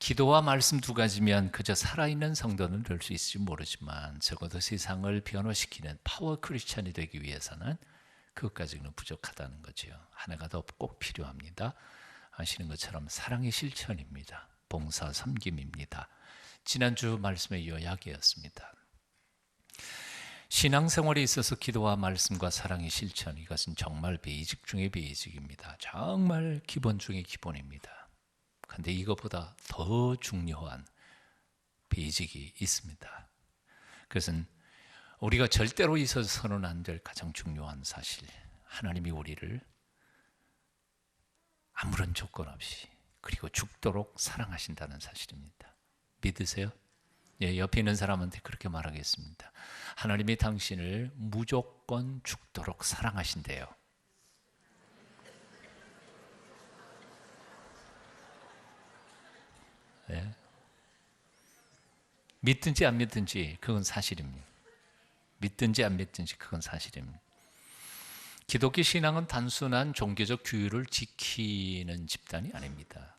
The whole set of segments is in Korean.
기도와 말씀 두 가지면 그저 살아있는 성도는 될 수 있을지 모르지만 적어도 세상을 변화시키는 파워 크리스찬이 되기 위해서는 그것까지는 부족하다는 거죠. 하나가 더 꼭 필요합니다. 아시는 것처럼 사랑의 실천입니다. 봉사 섬김입니다. 지난주 말씀의 요약이었습니다. 신앙생활에 있어서 기도와 말씀과 사랑의 실천, 이것은 정말 베이직 중의 베이직입니다. 정말 기본 중의 기본입니다. 그런데 이것보다 더 중요한 베이직이 있습니다. 그것은 우리가 절대로 있어서는 안 될 가장 중요한 사실, 하나님이 우리를 아무런 조건 없이 그리고 죽도록 사랑하신다는 사실입니다. 믿으세요? 예, 옆에 있는 사람한테 그렇게 말하겠습니다. 하나님이 당신을 무조건 죽도록 사랑하신대요. 예. 믿든지 안 믿든지 그건 사실입니다. 믿든지 안 믿든지 그건 사실입니다. 기독교 신앙은 단순한 종교적 규율을 지키는 집단이 아닙니다.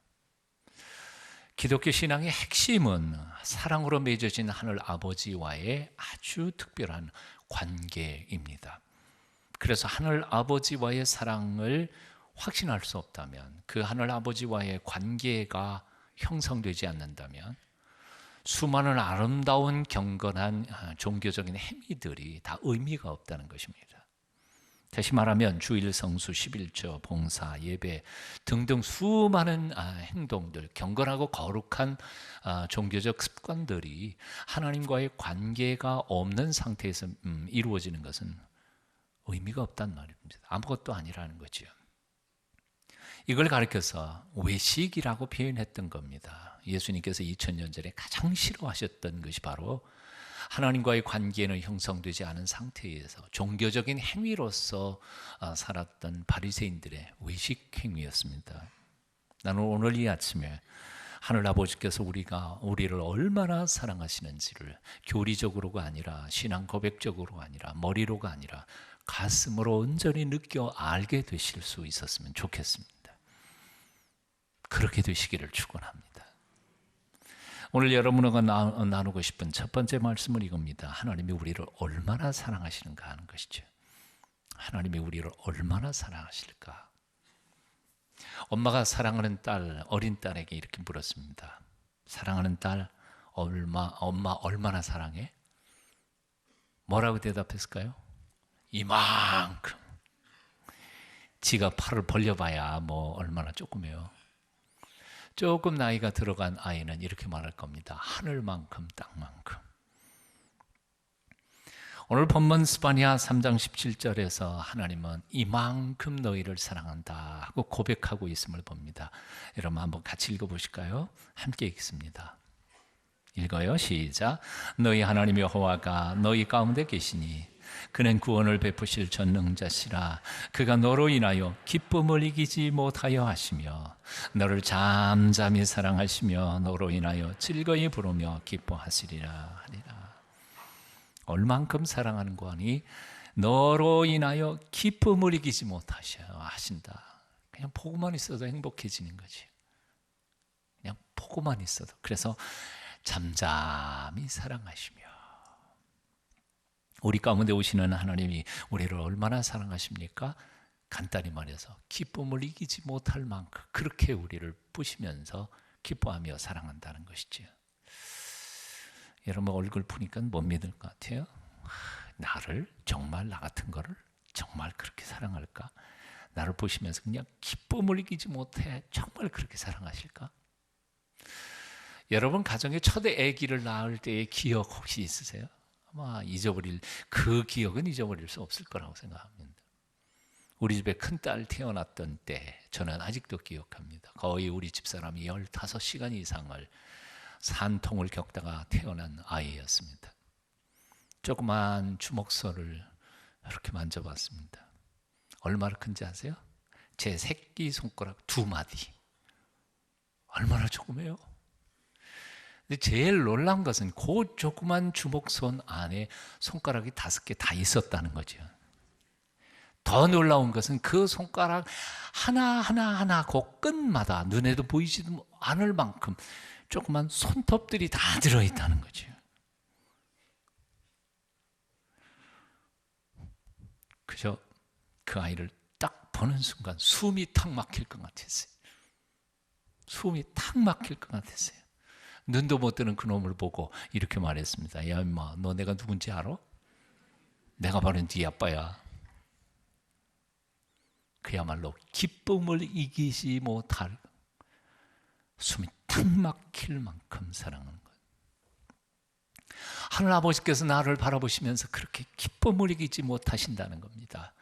기독교 신앙의 핵심은 사랑으로 맺어진 하늘 아버지와의 아주 특별한 관계입니다. 그래서 하늘 아버지와의 사랑을 확신할 수 없다면, 그 하늘 아버지와의 관계가 형성되지 않는다면 수많은 아름다운 경건한 종교적인 행위들이 다 의미가 없다는 것입니다. 다시 말하면 주일 성수, 11조, 봉사, 예배 등등 수많은 행동들, 경건하고 거룩한 종교적 습관들이 하나님과의 관계가 없는 상태에서 이루어지는 것은 의미가 없단 말입니다. 아무것도 아니라는 거죠. 이걸 가르쳐서 외식이라고 표현했던 겁니다. 예수님께서 2000년 전에 가장 싫어하셨던 것이 바로 하나님과의 관계는 형성되지 않은 상태에서 종교적인 행위로서 살았던 바리새인들의 외식 행위였습니다. 나는 오늘 이 아침에 하늘 아버지께서 우리를 얼마나 사랑하시는지를 교리적으로가 아니라 신앙 고백적으로가 아니라 머리로가 아니라 가슴으로 온전히 느껴 알게 되실 수 있었으면 좋겠습니다. 그렇게 되시기를 축원합니다. 오늘 여러분과 나누고 싶은 첫 번째 말씀은 이겁니다. 하나님이 우리를 얼마나 사랑하시는가 하는 것이죠. 하나님이 우리를 얼마나 사랑하실까. 엄마가 사랑하는 딸, 어린 딸에게 이렇게 물었습니다. 사랑하는 딸, 엄마 얼마나 사랑해? 뭐라고 대답했을까요? 이만큼. 지가 팔을 벌려봐야 뭐 얼마나 조그매요. 조금 나이가 들어간 아이는 이렇게 말할 겁니다. 하늘만큼 땅만큼. 오늘 본문 스바냐 3장 17절에서 하나님은 이만큼 너희를 사랑한다 하고 고백하고 있음을 봅니다. 여러분 한번 같이 읽어보실까요? 함께 읽습니다. 읽어요. 시작. 너희 하나님 여호와가 너희 가운데 계시니 그는 구원을 베푸실 전능자시라. 그가 너로 인하여 기쁨을 이기지 못하여 하시며 너를 잠잠히 사랑하시며 너로 인하여 즐거이 부르며 기뻐하시리라 하리라. 얼만큼 사랑하는 거니? 너로 인하여 기쁨을 이기지 못하신다. 그냥 보고만 있어도 행복해지는 거지. 그냥 보고만 있어도. 그래서 잠잠히 사랑하시며, 우리 가운데 오시는 하나님이 우리를 얼마나 사랑하십니까? 간단히 말해서 기쁨을 이기지 못할 만큼 그렇게 우리를 부시면서 기뻐하며 사랑한다는 것이죠. 여러분 얼굴 보니까 못 믿을 것 같아요. 나를 정말 나 같은 거를 정말 그렇게 사랑할까? 나를 보시면서 그냥 기쁨을 이기지 못해 정말 그렇게 사랑하실까? 여러분 가정에 첫 아기를 낳을 때의 기억 혹시 있으세요? 아마 그 기억은 잊어버릴 수 없을 거라고 생각합니다. 우리 집에 큰딸 태어났던 때 저는 아직도 기억합니다. 거의 우리 집사람이 15시간 이상을 산통을 겪다가 태어난 아이였습니다. 조그만 주먹살을 이렇게 만져봤습니다. 얼마나 큰지 아세요? 제 새끼 손가락 2마디. 얼마나 조그매요? 근데 제일 놀란 것은 그 조그만 주먹손 안에 손가락이 5개 다 있었다는 거죠. 더 놀라운 것은 그 손가락 하나 그 끝마다 눈에도 보이지도 않을 만큼 조그만 손톱들이 다 들어있다는 거죠. 그저 그 아이를 딱 보는 순간 숨이 탁 막힐 것 같았어요. 숨이 탁 막힐 것 같았어요. 눈도 못 뜨는 그 놈을 보고 이렇게 말했습니다. 야 임마, 너 내가 누군지 알아? 내가 바로 네 아빠야. 그야말로 기쁨을 이기지 못할, 숨이 탁 막힐 만큼 사랑하는 거예요. 하늘 아버지께서 나를 바라보시면서 그렇게 기쁨을 이기지 못하신다는 겁니다.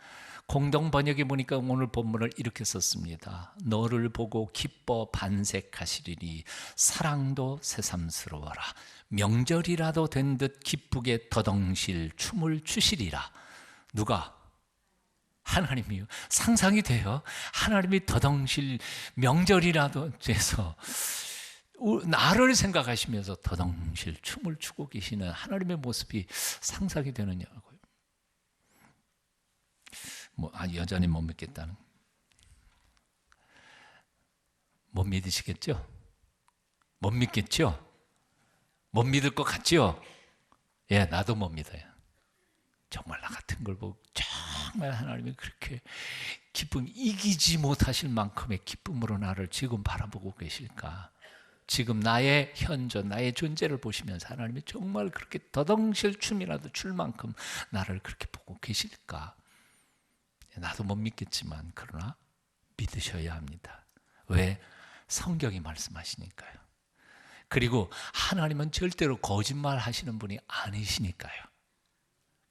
공동 번역에 보니까 오늘 본문을 이렇게 썼습니다. 너를 보고 기뻐 반색하시리니 사랑도 새삼스러워라. 명절이라도 된 듯 기쁘게 더덩실 춤을 추시리라. 누가? 하나님이요. 상상이 돼요. 하나님이 더덩실 명절이라도 돼서 나를 생각하시면서 더덩실 춤을 추고 계시는 하나님의 모습이 상상이 되느냐고요. 여전히 못 믿겠다는. 못 믿으시겠죠? 못 믿겠죠? 못 믿을 것 같죠? 예, 나도 못 믿어요. 정말 나 같은 걸 보고 정말 하나님이 그렇게 기쁨 이기지 못하실 만큼의 기쁨으로 나를 지금 바라보고 계실까? 지금 나의 현존, 나의 존재를 보시면서 하나님이 정말 그렇게 더덩실 춤이라도 출 만큼 나를 그렇게 보고 계실까? 나도 못 믿겠지만 그러나 믿으셔야 합니다. 왜? 성경이 말씀하시니까요. 그리고 하나님은 절대로 거짓말 하시는 분이 아니시니까요.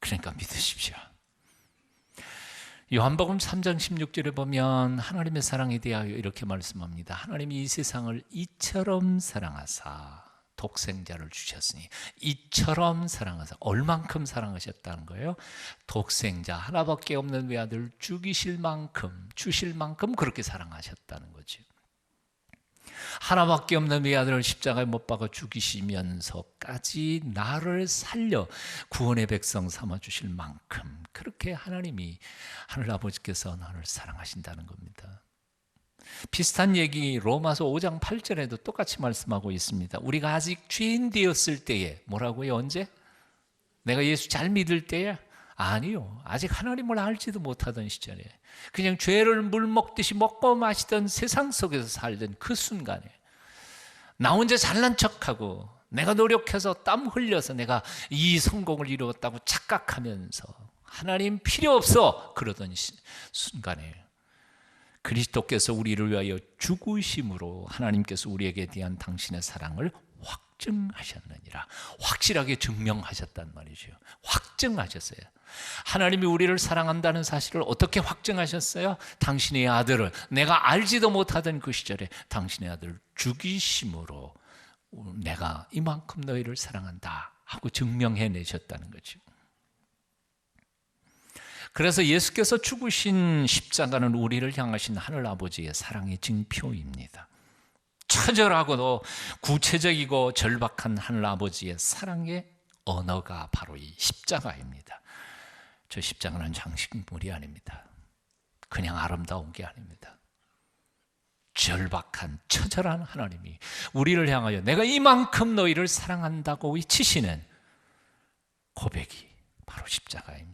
그러니까 믿으십시오. 요한복음 3장 16절에 보면 하나님의 사랑에 대하여 이렇게 말씀합니다. 하나님이 이 세상을 이처럼 사랑하사 독생자를 주셨으니, 이처럼 사랑하사, 얼만큼 사랑하셨다는 거예요? 독생자 하나밖에 없는 외아들 주실 만큼 그렇게 사랑하셨다는 거죠. 하나밖에 없는 외아들을 십자가에 못 박아 죽이시면서까지 나를 살려 구원의 백성 삼아 주실 만큼 그렇게 하나님이, 하늘 아버지께서 나를 사랑하신다는 겁니다. 비슷한 얘기 로마서 5장 8절에도 똑같이 말씀하고 있습니다. 우리가 아직 죄인 되었을 때에, 뭐라고요? 언제? 내가 예수 잘 믿을 때에? 아니요. 아직 하나님을 알지도 못하던 시절에 그냥 죄를 물 먹듯이 먹고 마시던 세상 속에서 살던 그 순간에 나 혼자 잘난 척하고 내가 노력해서 땀 흘려서 내가 이 성공을 이루었다고 착각하면서 하나님 필요 없어 그러던 순간에 그리스도께서 우리를 위하여 죽으심으로 하나님께서 우리에게 대한 당신의 사랑을 확증하셨느니라. 확실하게 증명하셨단 말이죠. 확증하셨어요. 하나님이 우리를 사랑한다는 사실을 어떻게 확증하셨어요? 당신의 아들을, 내가 알지도 못하던 그 시절에 당신의 아들을 죽이심으로 내가 이만큼 너희를 사랑한다 하고 증명해내셨다는 거죠. 그래서 예수께서 죽으신 십자가는 우리를 향하신 하늘 아버지의 사랑의 징표입니다. 처절하고도 구체적이고 절박한 하늘 아버지의 사랑의 언어가 바로 이 십자가입니다. 저 십자가는 장식물이 아닙니다. 그냥 아름다운 게 아닙니다. 절박한 처절한 하나님이 우리를 향하여 내가 이만큼 너희를 사랑한다고 외치시는 고백이 바로 십자가입니다.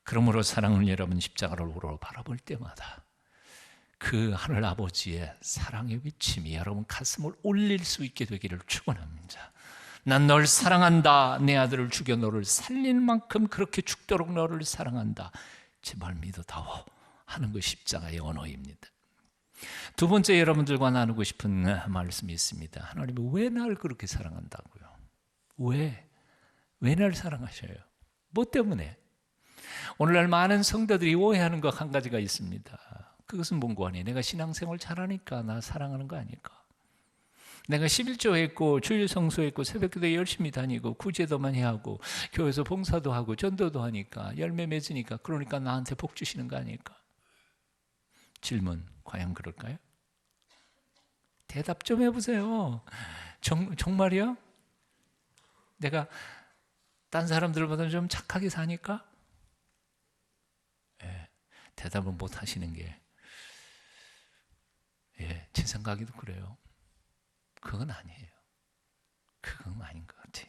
그러므로 사랑하는 여러분, 십자가를 우러러 바라볼 때마다 그 하늘 아버지의 사랑의 외침이 여러분 가슴을 울릴 수 있게 되기를 축원합니다. 난 널 사랑한다. 내 아들을 죽여 너를 살릴 만큼 그렇게 죽도록 너를 사랑한다. 제발 믿어다오 하는 것이 십자가의 언어입니다. 두 번째 여러분들과 나누고 싶은 말씀이 있습니다. 하나님은 왜 나를 그렇게 사랑한다고요? 왜 나를 사랑하셔요? 뭐 때문에? 오늘날 많은 성도들이 오해하는 것 한 가지가 있습니다. 그것은 뭔고 하니? 내가 신앙생활 잘하니까 나 사랑하는 거 아닐까? 내가 11조 했고 주일 성수했고 새벽기도 열심히 다니고 구제도 많이 하고 교회에서 봉사도 하고 전도도 하니까 열매 맺으니까 그러니까 나한테 복 주시는 거 아닐까? 질문, 과연 그럴까요? 대답 좀 해보세요. 정말이요? 내가 딴 사람들보다 좀 착하게 사니까? 대답을 못 하시는 게, 제 생각에도 그래요. 그건 아니에요. 그건 아닌 것 같아요.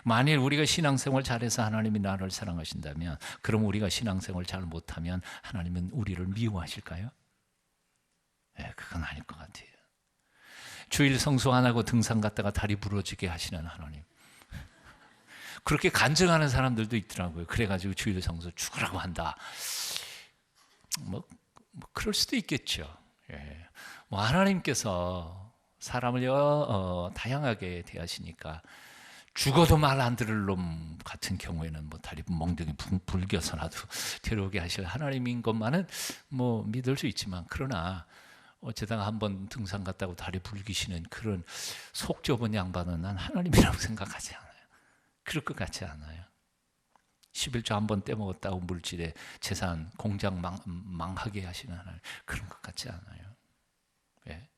만일 우리가 신앙생활 잘해서 하나님이 나를 사랑하신다면, 그럼 우리가 신앙생활 잘 못하면 하나님은 우리를 미워하실까요? 네, 그건 아닐 것 같아요. 주일 성수 안 하고 등산 갔다가 다리 부러지게 하시는 하나님, 그렇게 간증하는 사람들도 있더라고요. 그래가지고 주일 성수 죽으라고 한다. 뭐 그럴 수도 있겠죠. 예. 뭐 하나님께서 사람을 다양하게 대하시니까 죽어도 말 안 들을 놈 같은 경우에는 뭐 다리 멍덩이 불겨서라도 데려오게 하실 하나님인 것만은 뭐 믿을 수 있지만, 그러나 어쩌다가 한번 등산 갔다고 다리 불기시는 그런 속 좁은 양반은 난 하나님이라고 생각하지 않아요. 그럴 것 같지 않아요. 11조 한번 떼먹었다고 물질에 재산 공장 망하게 하시는 하나님, 그런 것 같지 않아요. 왜?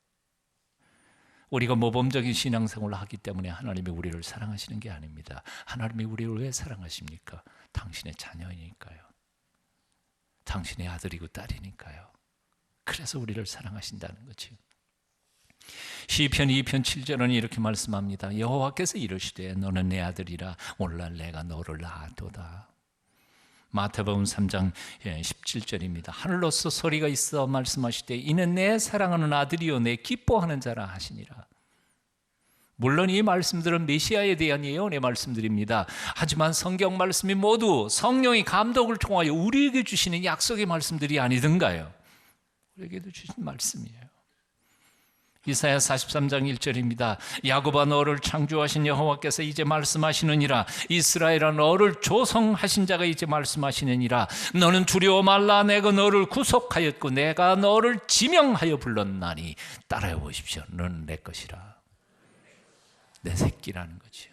우리가 모범적인 신앙생활을 하기 때문에 하나님이 우리를 사랑하시는 게 아닙니다. 하나님이 우리를 왜 사랑하십니까? 당신의 자녀이니까요. 당신의 아들이고 딸이니까요. 그래서 우리를 사랑하신다는 거죠. 시편 2편 7절은 이렇게 말씀합니다. 여호와께서 이르시되 너는 내 아들이라 오늘날 내가 너를 낳았도다. 마태복음 3장 17절입니다. 하늘로서 소리가 있어 말씀하시되 이는 내 사랑하는 아들이요 내 기뻐하는 자라 하시니라. 물론 이 말씀들은 메시아에 대한 예언의 말씀들입니다. 하지만 성경 말씀이 모두 성령의 감독을 통하여 우리에게 주시는 약속의 말씀들이 아니던가요? 우리에게도 주신 말씀이에요. 이사야 43장 1절입니다. 야곱아 너를 창조하신 여호와께서 이제 말씀하시느니라. 이스라엘아 너를 조성하신 자가 이제 말씀하시느니라. 너는 두려워 말라. 내가 너를 구속하였고 내가 너를 지명하여 불렀나니 따라해 보십시오. 너는 내 것이라. 내 새끼라는 거죠.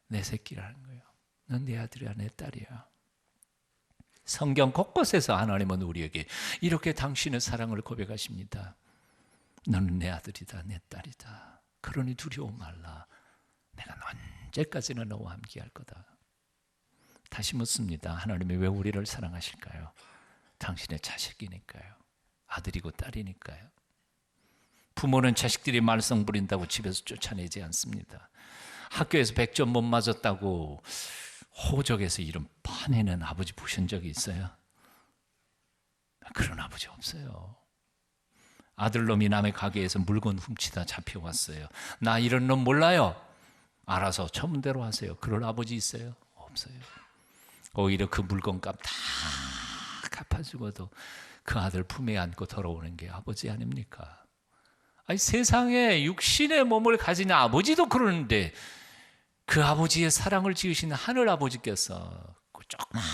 내 새끼라는 거예요. 넌 내 아들이야, 내 딸이야. 성경 곳곳에서 하나님은 우리에게 이렇게 당신의 사랑을 고백하십니다. 너는 내 아들이다, 내 딸이다. 그러니 두려워 말라. 내가 언제까지나 너와 함께할 거다. 다시 묻습니다. 하나님이 왜 우리를 사랑하실까요? 당신의 자식이니까요. 아들이고 딸이니까요. 부모는 자식들이 말썽 부린다고 집에서 쫓아내지 않습니다. 학교에서 100점 못 맞았다고 호적에서 이름 파내는 아버지 보신 적이 있어요? 그런 아버지 없어요. 아들놈이 남의 가게에서 물건 훔치다 잡혀왔어요. 나 이런 놈 몰라요. 알아서 처분대로 하세요. 그럴 아버지 있어요? 없어요. 오히려 그 물건값 다 갚아주고도 그 아들 품에 안고 돌아오는 게 아버지 아닙니까? 아니, 세상에 육신의 몸을 가진 아버지도 그러는데 그 아버지의 사랑을 지으신 하늘 아버지께서 조그만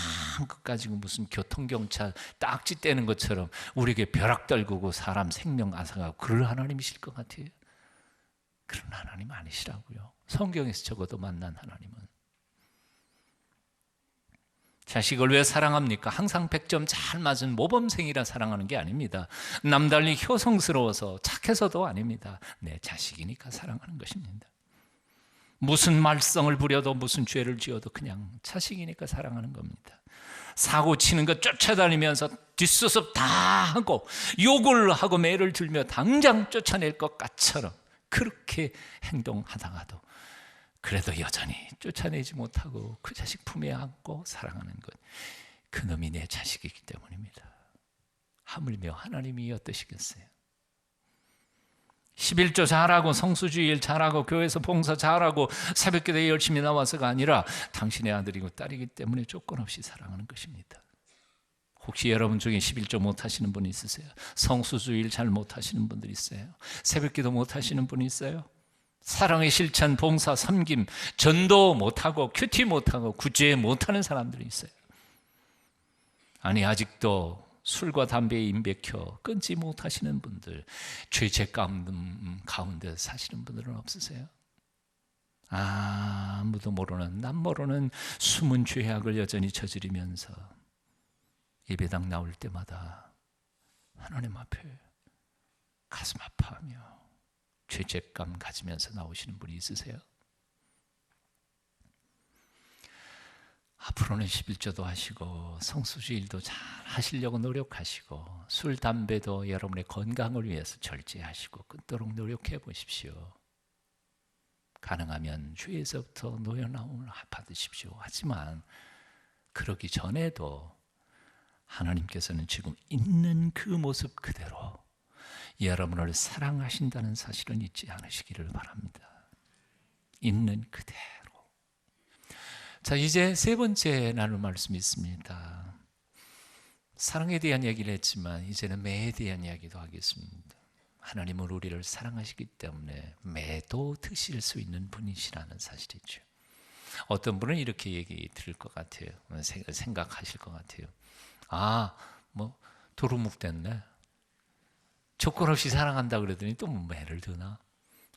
것 가지고 무슨 교통경찰 딱지 떼는 것처럼 우리에게 벼락 떨구고 사람 생명 앗아가고 그럴 하나님이실 것 같아요. 그런 하나님 아니시라고요. 성경에서 적어도 만난 하나님은. 자식을 왜 사랑합니까? 항상 100점 잘 맞은 모범생이라 사랑하는 게 아닙니다. 남달리 효성스러워서 착해서도 아닙니다. 내 자식이니까 사랑하는 것입니다. 무슨 말썽을 부려도 무슨 죄를 지어도 그냥 자식이니까 사랑하는 겁니다. 사고 치는 거 쫓아다니면서 뒷수습 다 하고 욕을 하고 매를 들며 당장 쫓아낼 것 같처럼 그렇게 행동하다가도 그래도 여전히 쫓아내지 못하고 그 자식 품에 안고 사랑하는 것, 그놈이 내 자식이기 때문입니다. 하물며 하나님이 어떠시겠어요? 11조 잘하고 성수주일 잘하고 교회에서 봉사 잘하고 새벽기도에 열심히 나와서가 아니라 당신의 아들이고 딸이기 때문에 조건 없이 사랑하는 것입니다. 혹시 여러분 중에 11조 못하시는 분 있으세요? 성수주일 잘 못하시는 분들 있어요? 새벽기도 못하시는 분 있어요? 사랑의 실천, 봉사, 섬김, 전도 못하고 큐티 못하고 구제 못하는 사람들이 있어요. 아니 아직도 술과 담배에 임백혀 끊지 못하시는 분들, 죄책감 가운데 사시는 분들은 없으세요? 아무도 모르는, 남 모르는 숨은 죄악을 여전히 저지르면서 예배당 나올 때마다 하나님 앞에 가슴 아파하며 죄책감 가지면서 나오시는 분이 있으세요? 앞으로는 11조도 하시고 성수주일도 잘 하시려고 노력하시고 술, 담배도 여러분의 건강을 위해서 절제하시고 끊도록 노력해 보십시오. 가능하면 주에서부터 노여나움을 받으십시오. 하지만 그러기 전에도 하나님께서는 지금 있는 그 모습 그대로 여러분을 사랑하신다는 사실은 잊지 않으시기를 바랍니다. 있는 그대로. 자, 이제 세 번째 나눌 말씀이 있습니다. 사랑에 대한 얘기를 했지만 이제는 매에 대한 이야기도 하겠습니다. 하나님은 우리를 사랑하시기 때문에 매도 드실 수 있는 분이시라는 사실이죠. 어떤 분은 이렇게 얘기 들을 것 같아요. 생각하실 것 같아요. 도루묵 됐네. 조건 없이 사랑한다 그러더니 또 매를 드나?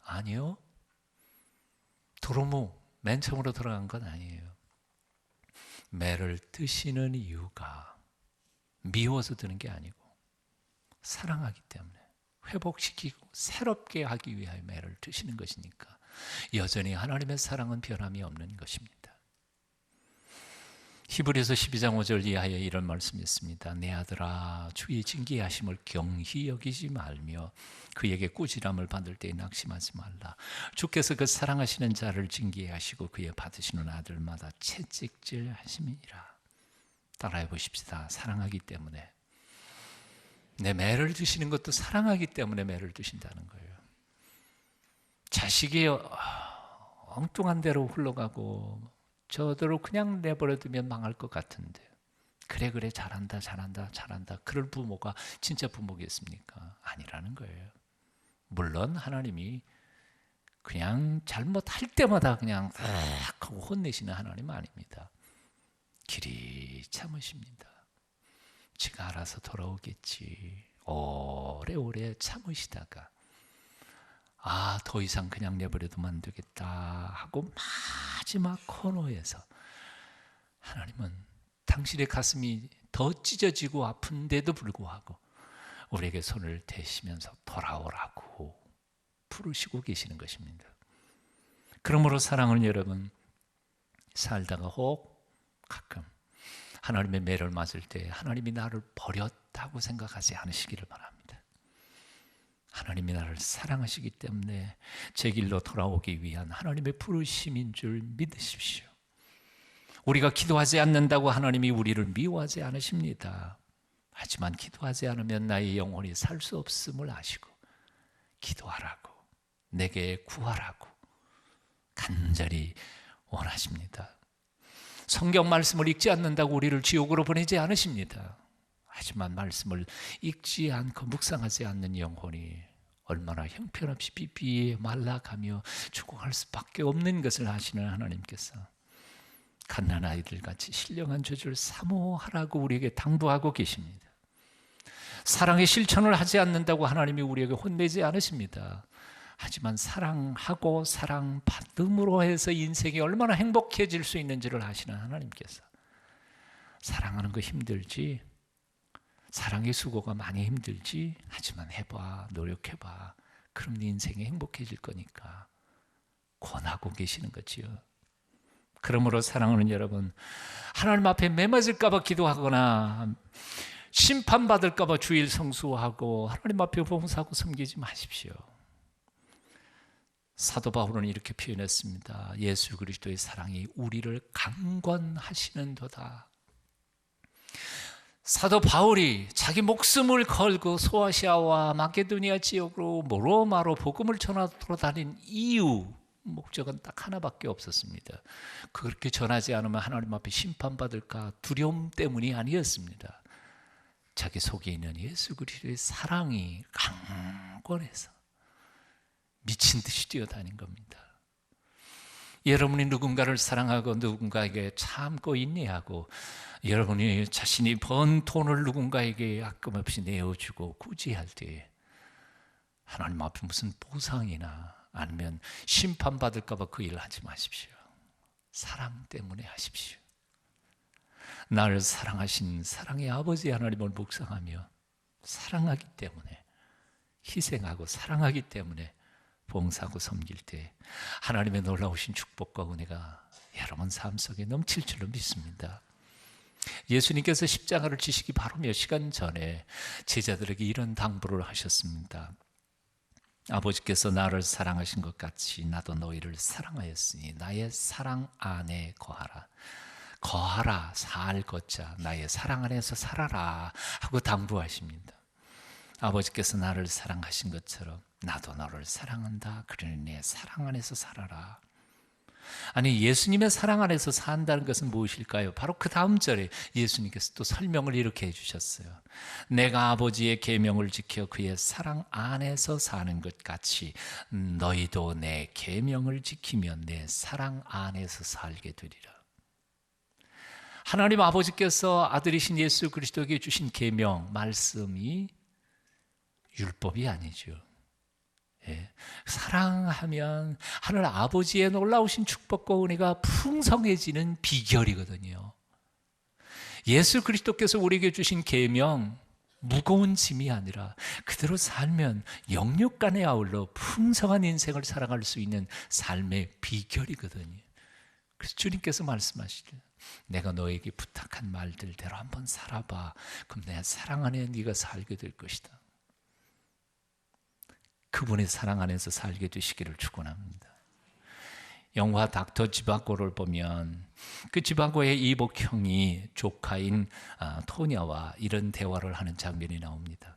아니요. 도루묵 맨 처음으로 들어간 건 아니에요. 매를 드시는 이유가 미워서 드는 게 아니고 사랑하기 때문에 회복시키고 새롭게 하기 위하여 매를 드시는 것이니까 여전히 하나님의 사랑은 변함이 없는 것입니다. 히브리서 12장 5절 이하에 이런 말씀이 있습니다. 내 아들아 주의 징계하심을 경히 여기지 말며 그에게 꾸지람을 받을 때에 낙심하지 말라. 주께서 그 사랑하시는 자를 징계하시고 그의 받으시는 아들마다 채찍질 하심이니라. 따라해 보십시다. 사랑하기 때문에. 내 매를 드시는 것도 사랑하기 때문에 매를 드신다는 거예요. 자식이 엉뚱한 대로 흘러가고 저대로 그냥 내버려두면 망할 것 같은데 그래 잘한다 그럴 부모가 진짜 부모겠습니까? 아니라는 거예요. 물론 하나님이 그냥 잘못할 때마다 그냥 딱 하고 혼내시는 하나님 아닙니다. 길이 참으십니다. 지가 알아서 돌아오겠지. 오래오래 참으시다가 더 이상 그냥 내버려두면 안 되겠다 하고 마지막 코너에서 하나님은 당신의 가슴이 더 찢어지고 아픈데도 불구하고 우리에게 손을 대시면서 돌아오라고 부르시고 계시는 것입니다. 그러므로 사랑하는 여러분, 살다가 혹 가끔 하나님의 매를 맞을 때 하나님이 나를 버렸다고 생각하지 않으시기를 바랍니다. 하나님이 나를 사랑하시기 때문에 제 길로 돌아오기 위한 하나님의 부르심인 줄 믿으십시오. 우리가 기도하지 않는다고 하나님이 우리를 미워하지 않으십니다. 하지만 기도하지 않으면 나의 영혼이 살 수 없음을 아시고 기도하라고, 내게 구하라고 간절히 원하십니다. 성경 말씀을 읽지 않는다고 우리를 지옥으로 보내지 않으십니다. 하지만 말씀을 읽지 않고 묵상하지 않는 영혼이 얼마나 형편없이 비비에 말라가며 죽어갈 수밖에 없는 것을 아시는 하나님께서 갓난아이들 같이 신령한 죄를 사모하라고 우리에게 당부하고 계십니다. 사랑의 실천을 하지 않는다고 하나님이 우리에게 혼내지 않으십니다. 하지만 사랑하고 사랑받음으로 해서 인생이 얼마나 행복해질 수 있는지를 아시는 하나님께서 사랑하는 거 힘들지? 사랑의 수고가 많이 힘들지? 하지만 해봐, 노력해봐. 그럼 네 인생이 행복해질 거니까 권하고 계시는 거지요. 그러므로 사랑하는 여러분, 하나님 앞에 매맞을까 봐 기도하거나 심판받을까 봐 주일 성수하고 하나님 앞에 봉사하고 섬기지 마십시오. 사도 바울은 이렇게 표현했습니다. 예수 그리스도의 사랑이 우리를 강권하시는도다. 사도 바울이 자기 목숨을 걸고 소아시아와 마게도니아 지역으로 로마로 복음을 전하러 다닌 이유, 목적은 딱 하나밖에 없었습니다. 그렇게 전하지 않으면 하나님 앞에 심판받을까 두려움 때문이 아니었습니다. 자기 속에 있는 예수 그리스도의 사랑이 강권해서 미친 듯이 뛰어다닌 겁니다. 여러분이 누군가를 사랑하고 누군가에게 참고 인내하고 여러분이 자신이 번 돈을 누군가에게 아낌없이 내어주고 구제할 때 하나님 앞에 무슨 보상이나 아니면 심판받을까 봐 그 일을 하지 마십시오. 사랑 때문에 하십시오. 나를 사랑하신 사랑의 아버지 하나님을 묵상하며 사랑하기 때문에 희생하고 사랑하기 때문에 봉사하고 섬길 때 하나님의 놀라우신 축복과 은혜가 여러분 삶 속에 넘칠 줄로 믿습니다. 예수님께서 십자가를 지시기 바로 몇 시간 전에 제자들에게 이런 당부를 하셨습니다. 아버지께서 나를 사랑하신 것 같이 나도 너희를 사랑하였으니 나의 사랑 안에 거하라. 거하라, 살 것자, 나의 사랑 안에서 살아라 하고 당부하십니다. 아버지께서 나를 사랑하신 것처럼 나도 너를 사랑한다. 그러니 내 사랑 안에서 살아라. 아니, 예수님의 사랑 안에서 산다는 것은 무엇일까요? 바로 그 다음 절에 예수님께서 또 설명을 이렇게 해주셨어요. 내가 아버지의 계명을 지켜 그의 사랑 안에서 사는 것 같이 너희도 내 계명을 지키면 내 사랑 안에서 살게 되리라. 하나님 아버지께서 아들이신 예수 그리스도에게 주신 계명, 말씀이 율법이 아니죠. 예, 사랑하면 하늘 아버지의 놀라우신 축복과 은혜가 풍성해지는 비결이거든요. 예수 그리스도께서 우리에게 주신 계명, 무거운 짐이 아니라 그대로 살면 영육간에 아울러 풍성한 인생을 살아갈 수 있는 삶의 비결이거든요. 그래서 주님께서 말씀하시죠. 내가 너에게 부탁한 말들대로 한번 살아봐. 그럼 내 사랑 안에 네가 살게 될 것이다. 그분의 사랑 안에서 살게 되시기를 축원합니다. 영화 닥터 지바고를 보면 그 지바고의 이복형이 조카인 토냐와 이런 대화를 하는 장면이 나옵니다.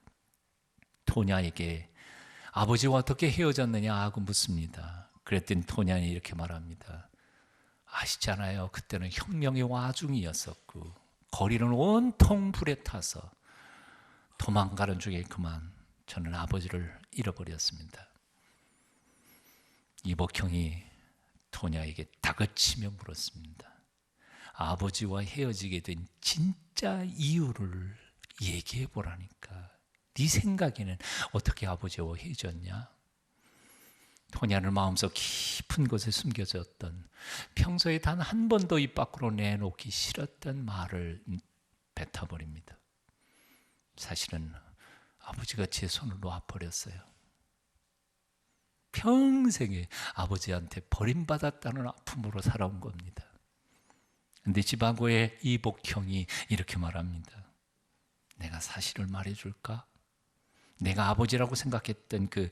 토냐에게 아버지와 어떻게 헤어졌느냐 하고 묻습니다. 그랬더니 토냐는 이렇게 말합니다. 아시잖아요. 그때는 혁명의 와중이었었고 거리는 온통 불에 타서 도망가는 중에 그만 저는 아버지를 잃어버렸습니다. 이복형이 토냐에게 다그치며 물었습니다. 아버지와 헤어지게 된 진짜 이유를 얘기해 보라니까. 네 생각에는 어떻게 아버지와 헤어졌냐? 토냐는 마음속 깊은 곳에 숨겨졌던 평소에 단 한 번도 입 밖으로 내놓기 싫었던 말을 뱉어버립니다. 사실은 아버지가 제 손을 놓아버렸어요. 평생에 아버지한테 버림받았다는 아픔으로 살아온 겁니다. 그런데 지바고의 이복형이 이렇게 말합니다. 내가 사실을 말해줄까? 내가 아버지라고 생각했던 그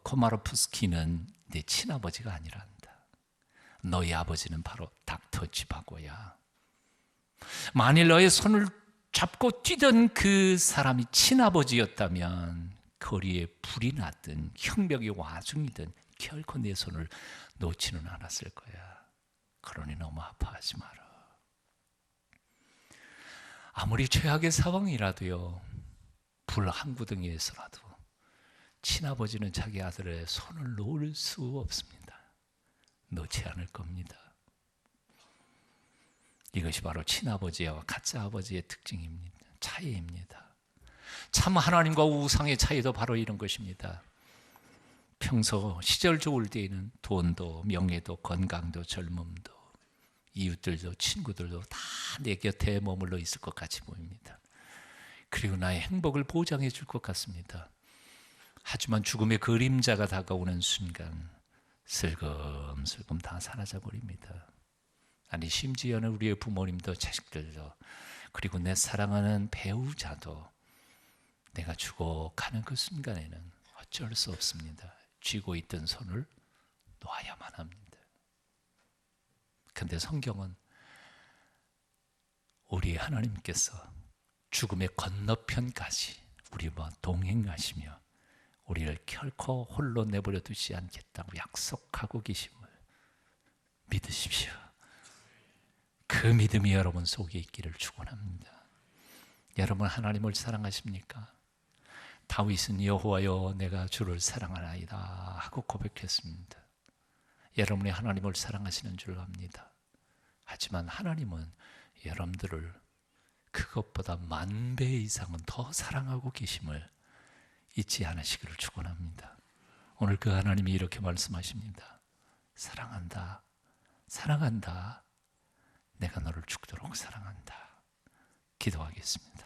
코마로프스키는 내 친아버지가 아니란다. 너희 아버지는 바로 닥터 지바고야. 만일 너의 손을 잡고 뛰던 그 사람이 친아버지였다면 거리에 불이 났든 혁명의 와중이든 결코 내 손을 놓지는 않았을 거야. 그러니 너무 아파하지 마라. 아무리 최악의 상황이라도요, 불 한 구덩이에서라도 친아버지는 자기 아들의 손을 놓을 수 없습니다. 놓지 않을 겁니다. 이것이 바로 친아버지와 가짜 아버지의 특징입니다. 차이입니다. 참 하나님과 우상의 차이도 바로 이런 것입니다. 평소 시절 좋을 때에는 돈도 명예도 건강도 젊음도 이웃들도 친구들도 다 내 곁에 머물러 있을 것 같이 보입니다. 그리고 나의 행복을 보장해 줄 것 같습니다. 하지만 죽음의 그림자가 다가오는 순간 슬금슬금 다 사라져 버립니다. 아니, 심지어는 우리의 부모님도 자식들도 그리고 내 사랑하는 배우자도 내가 죽어가는 그 순간에는 어쩔 수 없습니다. 쥐고 있던 손을 놓아야만 합니다. 그런데 성경은 우리 하나님께서 죽음의 건너편까지 우리와 동행하시며 우리를 결코 홀로 내버려 두지 않겠다고 약속하고 계심을 믿으십시오. 그 믿음이 여러분 속에 있기를 축원합니다. 여러분 하나님을 사랑하십니까? 다윗은 여호와여 내가 주를 사랑하나이다 하고 고백했습니다. 여러분이 하나님을 사랑하시는 줄 압니다. 하지만 하나님은 여러분들을 그것보다 10,000배 이상은 더 사랑하고 계심을 잊지 않으시기를 축원합니다. 오늘 그 하나님이 이렇게 말씀하십니다. 사랑한다. 사랑한다. 내가 너를 죽도록 사랑한다. 기도하겠습니다.